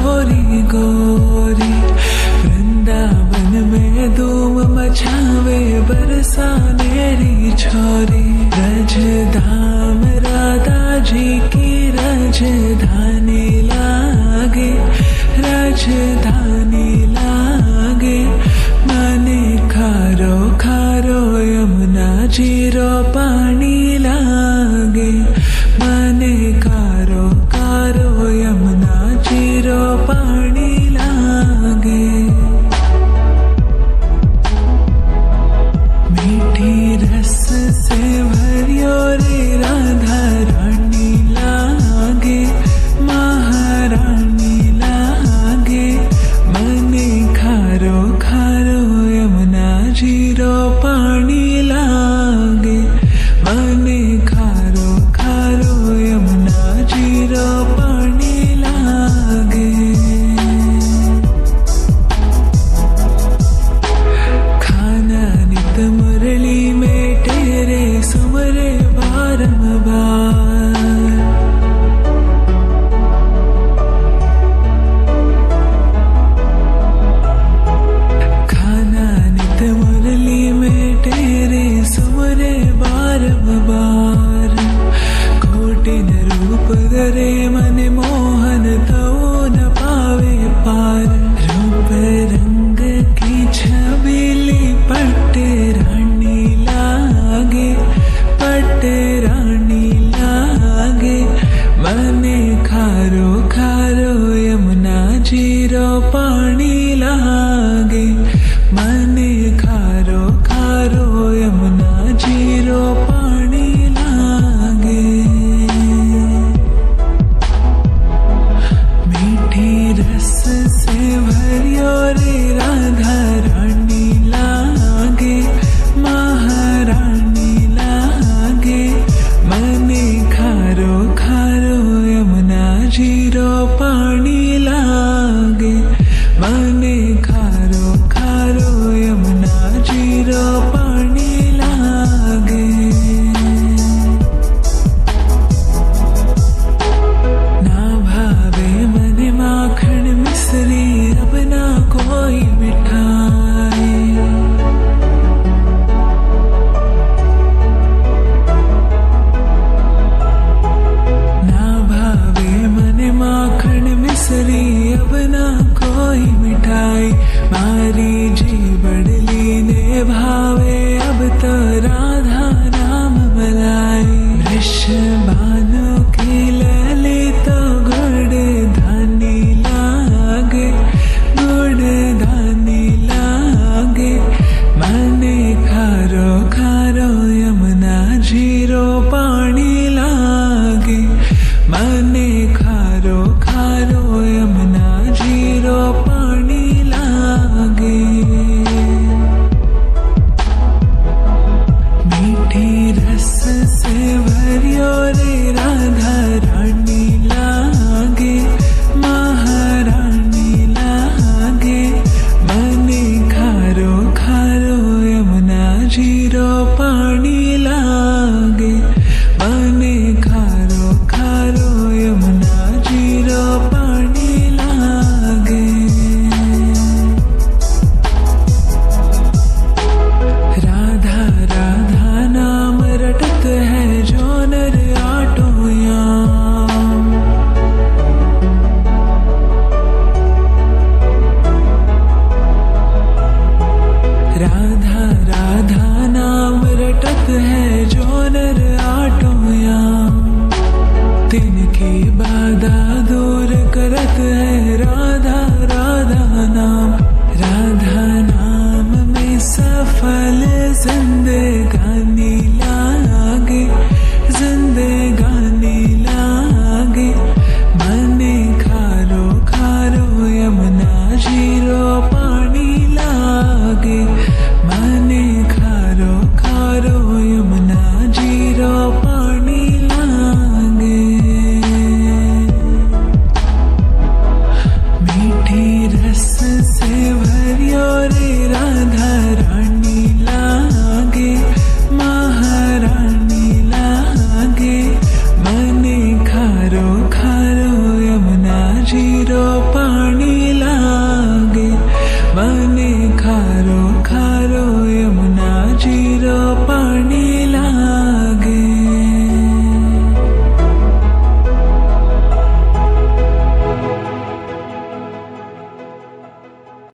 गोरी गोरी। वृंदावन में धूम मचावे बरसानेरी छोरी। रजधाम राधा जी की राजधानी लागे, राजधानी लागे। माने खारो खारो यमुना जीरो पानी लागे। माने खारो खारो यमुना जीरो पानी लागे। मीठी रस से भरियो रे राधा रानी लागे, महारानी लागे। मने खारो खारो यमुना जीरो पानी लागे। मने खारो खारो यमुना जीरो पानी लागे। खाना नित मुरली में तेरे सुमरे बारंबार। खाना नित मुरली में तेरे सुमरे बारंबार। कोटिन रूप धरे मन मोहन तो न पावे पार। रूप रंग की छबीली पट्ट रानी लागे, पट्ट रानी लागे। मने खारो खारो यमुना जीरो पानी लागे। मने खारो खारो यमुना जीरो पानी लागे। मीठी रस से भरियो रे राधा रानी लागे, महारानी लागे। मने खारो खारो यमुना जीरो पानी लागे। मने खारो खारो यमुना जीरो पानी लागे। ना भावे मने माखन मिश्री अब ना कोई मिठाई। ना भावे मने माखन मिश्री अब ना कोई मिठाई। मारी जी बड़ली ने भावे अब तो राधा नाम मलाई। वृषभानु की लली तो गुड़ धानी लागे, गुड़ धानी लागे। मने खारो खारो यमुना जीरो पानी लागे। मने खारो खारो यमुना जीरो पानी लागे। मीठी रस से भरियो रे राधा रानी लागे, महारानी लागे। मने खारो खारो यमुना जीरो पानी लागे। मने खारो खारो यमुना जीरो पानी लागे। राधा राधा नाम रटत है जो नर आटो याम। राधा राधा नाम रटत है जो नर आटो याम। तिनकी बाधा दूर करत है